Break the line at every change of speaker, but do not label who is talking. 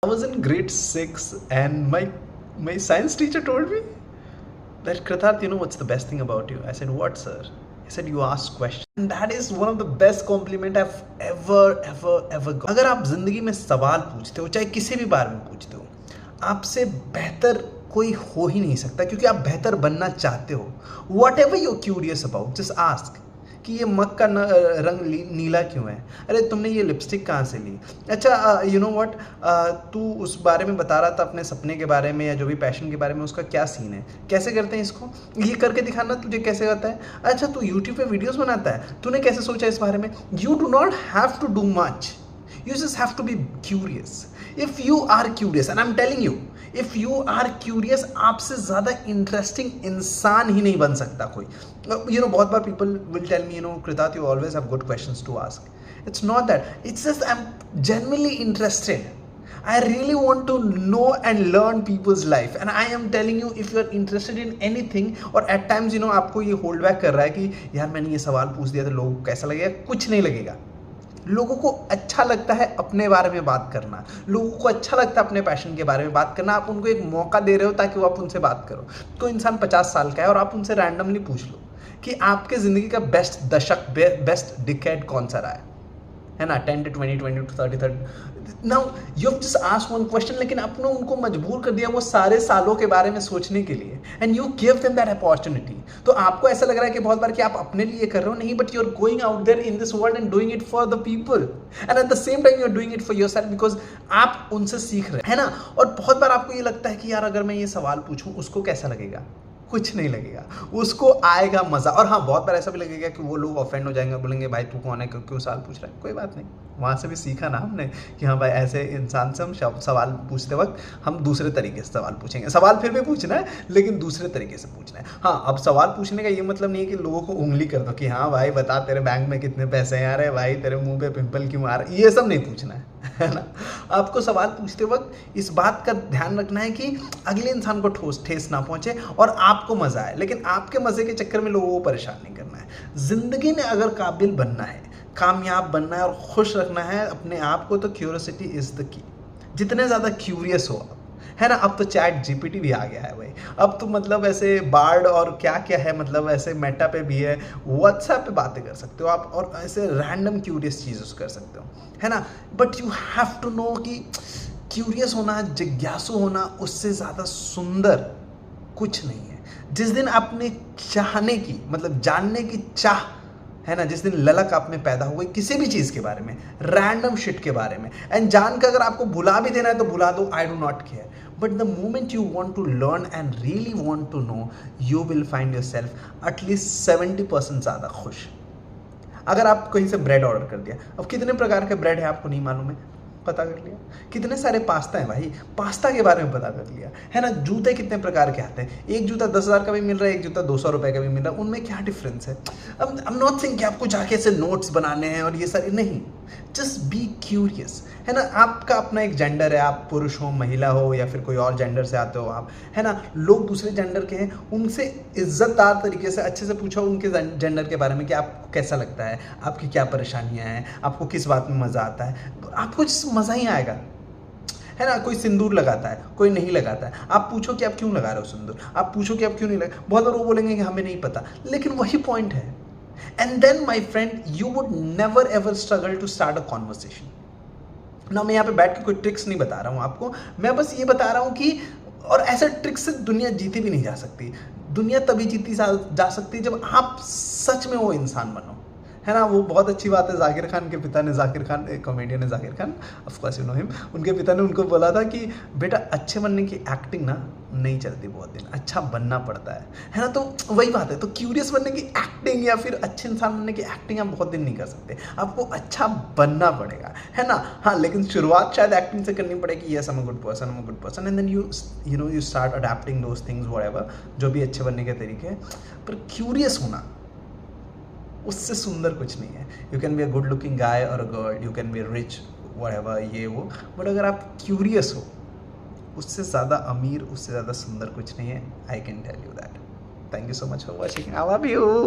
I was in grade 6 and my science teacher told me that Kritarth, you know what's the best thing about you? I said, what, sir? He said, you ask questions. And that is one of the best compliment I've ever got. अगर आप जिंदगी में सवाल पूछते हो, चाहे किसी भी बारे में पूछते हो, आपसे बेहतर कोई हो ही नहीं सकता क्योंकि आप बेहतर बनना चाहते हो. Whatever you're curious about, just ask. कि ये मग का रंग नीला क्यों है? अरे तुमने ये लिपस्टिक कहाँ से ली? अच्छा यू नो व्हाट, तू उस बारे में बता रहा था अपने सपने के बारे में या जो भी पैशन के बारे में, उसका क्या सीन है? कैसे करते हैं इसको? ये करके दिखाना तुझे कैसे आता है? अच्छा तू यूट्यूब पे वीडियोस बनाता है, तूने कैसे सोचा इस बारे में? You do not have to do much. You just have to be curious. If you are curious, and I'm telling you, if you are curious, आपसे ज़्यादा इंटरेस्टिंग इंसान ही नहीं बन सकता कोई. You know, बहुत बार people will tell me, you know, Kritarth, you always have good questions to ask. It's not that. It's just I'm genuinely interested. I really want to know and learn people's life, and I am telling you, if you are interested in anything, और at times, you know, आपको ये hold back कर रहा है कि यार मैंने ये सवाल पूछ दिया तो लोगों को कैसा लगेगा? कुछ नहीं लगेगा. लोगों को अच्छा लगता है अपने बारे में बात करना, लोगों को अच्छा लगता है अपने पैशन के बारे में बात करना. आप उनको एक मौका दे रहे हो ताकि वो आप उनसे बात करो. कोई इंसान 50 साल का है और आप उनसे रैंडमली पूछ लो कि आपके ज़िंदगी का बेस्ट दशक, बेस्ट डिकेड कौन सा रहा है ना? 10 to 20, 20 to 30, 30. Now you have just asked one question, लेकिन आपने उनको मजबूर कर दिया वो सारे सालों के बारे में सोचने के लिए, and you give them that opportunity. तो आपको ऐसा लग रहा है कि बहुत बार कि आप अपने लिए कर रहे हो, नहीं, but you are going out there in this world and doing it for the people, and at the same time you are doing it for yourself because आप उनसे सीख रहे हैं ना. और बहुत बार आपको ये लगता है कि यार अगर मैं ये सवाल पूछूं उसको कैसा लगेगा? कुछ नहीं लगेगा, उसको आएगा मजा. और हाँ, बहुत बार ऐसा भी लगेगा कि वो लोग ऑफेंड हो जाएंगे, बोलेंगे भाई तू कौन है, क्यों सवाल पूछ रहा है? कोई बात नहीं, वहाँ से भी सीखा ना हमने कि हाँ भाई ऐसे इंसान से हम सवाल पूछते वक्त हम दूसरे तरीके से सवाल पूछेंगे. सवाल फिर भी पूछना है लेकिन दूसरे तरीके से पूछना है. हाँ, अब सवाल पूछने का ये मतलब नहीं है कि लोगों को उंगली कर दो कि हाँ भाई बता तेरे बैंक में कितने पैसे हैं, अरे भाई तेरे मुंह पे पिंपल क्यों आ रहा है, ये सब नहीं पूछना है ना. आपको सवाल पूछते वक्त इस बात का ध्यान रखना है कि अगले इंसान को ठेस ना पहुंचे और आपको मजा आए, लेकिन आपके मजे के चक्कर में लोगों को परेशान नहीं करना है. जिंदगी में अगर काबिल बनना है, कामयाब बनना है और खुश रखना है अपने आप को, तो क्यूरियोसिटी इज द की. जितने ज़्यादा क्यूरियस हो आप, है ना. अब तो चैट जीपीटी भी आ गया है भाई, अब तो मतलब ऐसे बार्ड और क्या क्या है, मतलब ऐसे मेटा पे भी है, व्हाट्सएप पे बातें कर सकते हो आप और ऐसे रैंडम क्यूरियस चीज़ कर सकते हो, है ना. But you have to know कि क्यूरियस होना, जिज्ञासु होना, उससे ज़्यादा सुंदर कुछ नहीं है. जिस दिन आपने चाहने की, मतलब जानने की चाह, है ना, जिस दिन ललक आप में पैदा हो गई किसी भी चीज़ के बारे में, रैंडम शिट के बारे में, एंड जान कर अगर आपको भुला भी देना है तो भुला दो, I do not care. But the moment you want to learn and really want to know, you will find yourself at least 70% ज़्यादा खुश. अगर आप कहीं से ब्रेड ऑर्डर कर दिया, अब कितने प्रकार के ब्रेड है आपको नहीं मालूम है, पता कर लिया. कितने सारे पास्ता है भाई, पास्ता के बारे में पता कर लिया, है ना. जूते कितने प्रकार के आते हैं, एक जूता 10,000 का भी मिल रहा है, एक जूता 200 रुपए का भी मिल रहा है, उनमें क्या डिफरेंस है? अब आई एम नॉट सेइंग कि आपको जाके ऐसे नोट्स बनाने हैं और ये सारे नहीं. जस्ट बी क्यूरियस, है ना. आपका अपना एक जेंडर है, आप पुरुष हो, महिला हो या फिर कोई और जेंडर से आते हो आप, है ना. लोग दूसरे जेंडर के हैं, उनसे इज्जतदार तरीके से अच्छे से पूछो उनके जेंडर के बारे में कि आपको कैसा लगता है, आपकी क्या परेशानियां हैं, आपको किस बात में मज़ा आता है. आपको मज़ा ही आएगा, है ना. कोई सिंदूर लगाता है, कोई नहीं लगाता है, आप पूछो कि आप क्यों लगा रहे हो सिंदूर, आप पूछो कि आप क्यों नहीं लगा. बहुत बार वो बोलेंगे कि हमें नहीं पता, लेकिन वही पॉइंट है. And then my friend, you would never ever struggle to start a conversation. ना मैं यहाँ पे बैठ के कोई ट्रिक्स नहीं बता रहा हूँ आपको, मैं बस ये बता रहा हूँ कि, और ऐसे ट्रिक्स से दुनिया जीती भी नहीं जा सकती. दुनिया तभी जीती जा सकती है जब आप सच में वो इंसान बनो, है ना. वो बहुत अच्छी बात है, जाकिर खान के पिता ने, जाकिर खान एक कॉमेडियन है, Zakir Khan, of course you know him, उनके पिता ने उनको बोला था कि बेटा अच्छे बनने की एक्टिंग ना नहीं चलती बहुत दिन, अच्छा बनना पड़ता है ना. तो वही बात है. तो क्यूरियस बनने की एक्टिंग या फिर अच्छे इंसान बनने की एक्टिंग आप बहुत दिन नहीं कर सकते, आपको अच्छा बनना पड़ेगा, है ना. हाँ, लेकिन शुरुआत शायद एक्टिंग से करनी पड़ेगी, yes I am a good person, I am a good person, and then you know you start adapting those things whatever, जो भी अच्छे बनने के तरीके हैं. पर क्यूरियस होना, उससे सुंदर कुछ नहीं है. You can be a good looking guy और a girl, you can be rich, whatever, ये वो, बट अगर आप क्यूरियस हो, उससे ज़्यादा अमीर, उससे ज़्यादा सुंदर कुछ नहीं है. I can tell you that. Thank you so much for watching. I love you.